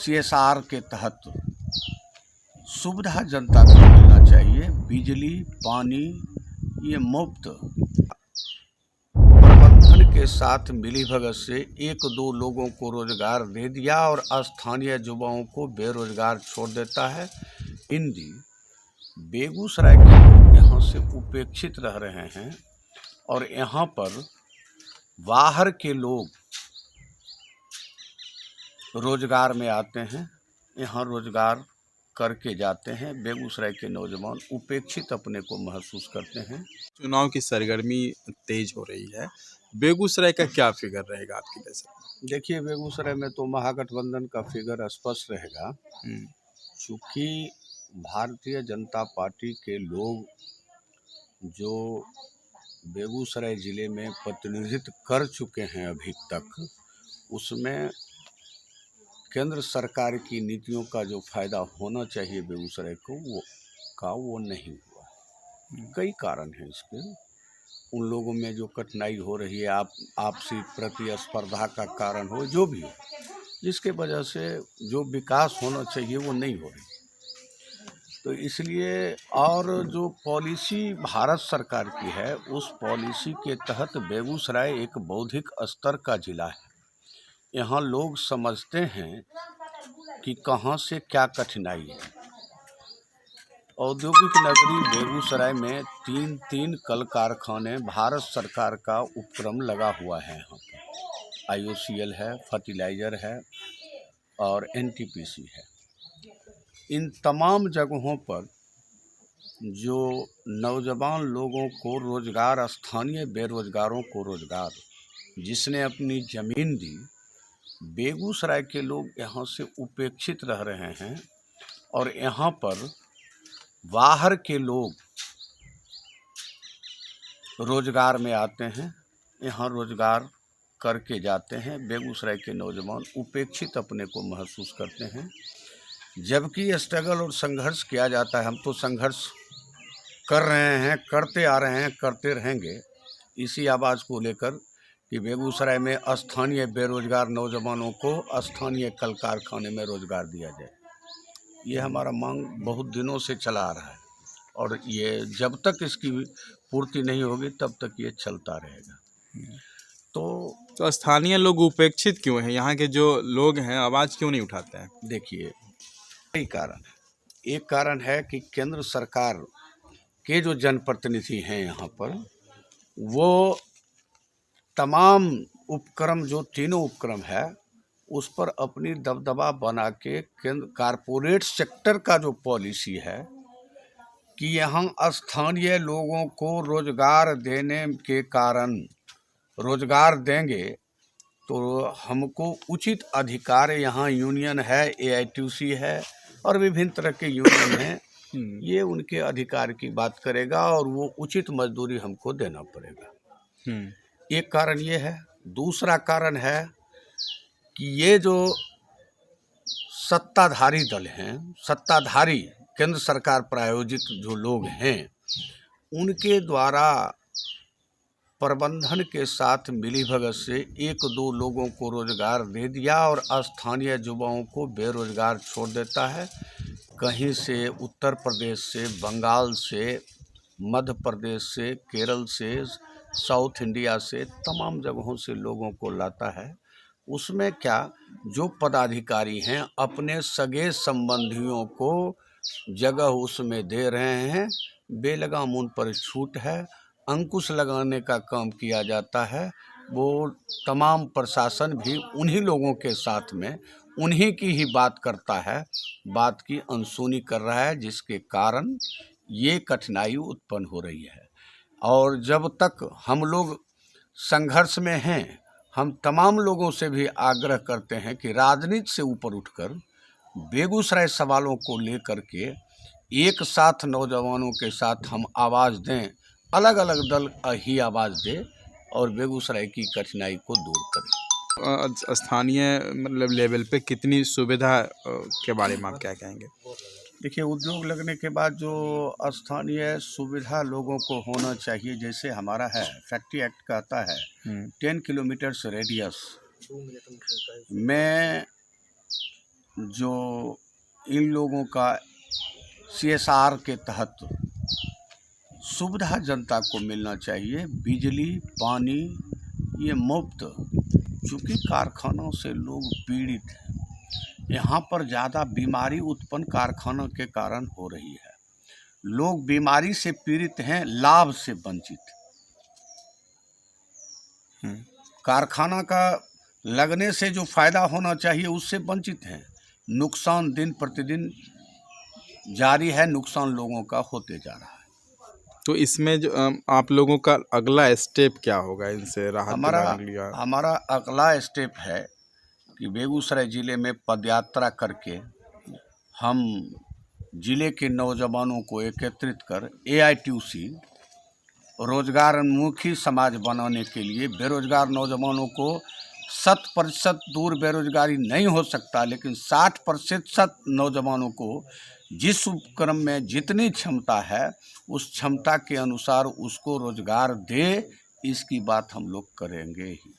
CSR के तहत सुविधा जनता को मिलना चाहिए। बिजली, पानी ये मुफ्त। प्रबंधन के साथ मिलीभगत से एक दो लोगों को रोजगार दे दिया और स्थानीय युवाओं को बेरोजगार छोड़ देता है। हिंदी बेगूसराय के लोग यहाँ से उपेक्षित रह रहे हैं और यहाँ पर बाहर के लोग रोजगार में आते हैं, यहाँ रोजगार करके जाते हैं। बेगूसराय के नौजवान उपेक्षित अपने को महसूस करते हैं। चुनाव की सरगर्मी तेज हो रही है, बेगूसराय का क्या फिगर रहेगा आपकी नजर में? देखिए, बेगूसराय में तो महागठबंधन का फिगर स्पष्ट रहेगा, क्योंकि भारतीय जनता पार्टी के लोग जो बेगूसराय ज़िले में प्रतिनिधित्व कर चुके हैं अभी तक, उसमें केंद्र सरकार की नीतियों का जो फायदा होना चाहिए बेगूसराय को वो नहीं हुआ। कई कारण हैं इसके। उन लोगों में जो कठिनाई हो रही है, आपसी प्रतिस्पर्धा का कारण हो, जो भी हो, जिसके वजह से जो विकास होना चाहिए वो नहीं हो रही। तो इसलिए और जो पॉलिसी भारत सरकार की है, उस पॉलिसी के तहत बेगूसराय एक बौद्धिक स्तर का जिला है। यहाँ लोग समझते हैं कि कहाँ से क्या कठिनाई है। औद्योगिक नगरी बेगूसराय में तीन कल कारखाने भारत सरकार का उपक्रम लगा हुआ है। यहाँ पर IOCL है, फर्टिलाइज़र है और NTPC है। इन तमाम जगहों पर जो नौजवान लोगों को रोज़गार, स्थानीय बेरोजगारों को रोज़गार, जिसने अपनी ज़मीन दी, बेगूसराय के लोग यहाँ से उपेक्षित रह रहे हैं और यहाँ पर बाहर के लोग रोज़गार में आते हैं, यहाँ रोज़गार करके जाते हैं। बेगूसराय के नौजवान उपेक्षित अपने को महसूस करते हैं, जबकि स्ट्रगल और संघर्ष किया जाता है। हम तो संघर्ष कर रहे हैं, करते आ रहे हैं, करते रहेंगे इसी आवाज़ को लेकर कि बेगूसराय में स्थानीय बेरोजगार नौजवानों को स्थानीय कल कारखाने में रोज़गार दिया जाए। ये हमारा मांग बहुत दिनों से चला आ रहा है और ये जब तक इसकी पूर्ति नहीं होगी तब तक ये चलता रहेगा। तो स्थानीय लोग उपेक्षित क्यों हैं? यहाँ के जो लोग हैं आवाज़ क्यों नहीं उठाते हैं? देखिए, कई कारण है। एक कारण है कि केंद्र सरकार के जो जनप्रतिनिधि हैं यहाँ पर, वो तमाम उपक्रम, जो तीनों उपक्रम है, उस पर अपनी दबदबा बना के केंद्र कारपोरेट सेक्टर का जो पॉलिसी है कि यहाँ स्थानीय लोगों को रोजगार देने के कारण, रोजगार देंगे तो हमको उचित अधिकार, यहाँ यूनियन है, AITUC है और विभिन्न तरह के यूनियन हैं, ये उनके अधिकार की बात करेगा और वो उचित मजदूरी हमको देना पड़ेगा। एक कारण ये है। दूसरा कारण है कि ये जो सत्ताधारी दल हैं, सत्ताधारी केंद्र सरकार प्रायोजित जो लोग हैं, उनके द्वारा प्रबंधन के साथ मिलीभगत से एक दो लोगों को रोजगार दे दिया और स्थानीय युवाओं को बेरोजगार छोड़ देता है। कहीं से उत्तर प्रदेश से, बंगाल से, मध्य प्रदेश से, केरल से, साउथ इंडिया से, तमाम जगहों से लोगों को लाता है। उसमें क्या, जो पदाधिकारी हैं अपने सगे संबंधियों को जगह उसमें दे रहे हैं, बेलगाम उन पर छूट है, अंकुश लगाने का काम किया जाता है। वो तमाम प्रशासन भी उन्हीं लोगों के साथ में उन्हीं की ही बात करता है, बात की अनसुनी कर रहा है, जिसके कारण ये कठिनाई उत्पन्न हो रही है। और जब तक हम लोग संघर्ष में हैं, हम तमाम लोगों से भी आग्रह करते हैं कि राजनीति से ऊपर उठकर बेगूसराय सवालों को लेकर के एक साथ नौजवानों के साथ हम आवाज़ दें, अलग अलग दल ही आवाज़ दे और बेगूसराय की कठिनाई को दूर करें। स्थानीय मतलब लेवल पे कितनी सुविधा के बारे में आप क्या कहेंगे? देखिए, उद्योग लगने के बाद जो स्थानीय सुविधा लोगों को होना चाहिए, जैसे हमारा है फैक्ट्री एक्ट कहता है 10 किलोमीटर रेडियस में जो इन लोगों का CSR के तहत सुविधा जनता को मिलना चाहिए। बिजली, पानी ये मुफ्त, चूँकि कारखानों से लोग पीड़ित हैं। यहाँ पर ज़्यादा बीमारी उत्पन्न कारखानों के कारण हो रही है। लोग बीमारी से पीड़ित हैं, लाभ से वंचित। कारखाना का लगने से जो फायदा होना चाहिए उससे वंचित हैं। नुकसान दिन प्रतिदिन जारी है, नुकसान लोगों का होते जा रहा है। तो इसमें जो आप लोगों का अगला स्टेप क्या होगा इनसे राहत दिलाने के लिए? हमारा अगला स्टेप है कि बेगूसराय ज़िले में पदयात्रा करके हम ज़िले के नौजवानों को एकत्रित कर AITUC रोजगारोन्मुखी समाज बनाने के लिए बेरोजगार नौजवानों को 100% दूर बेरोजगारी नहीं हो सकता, लेकिन 60% नौजवानों को जिस उपक्रम में जितनी क्षमता है उस क्षमता के अनुसार उसको रोजगार दे, इसकी बात हम लोग करेंगे ही।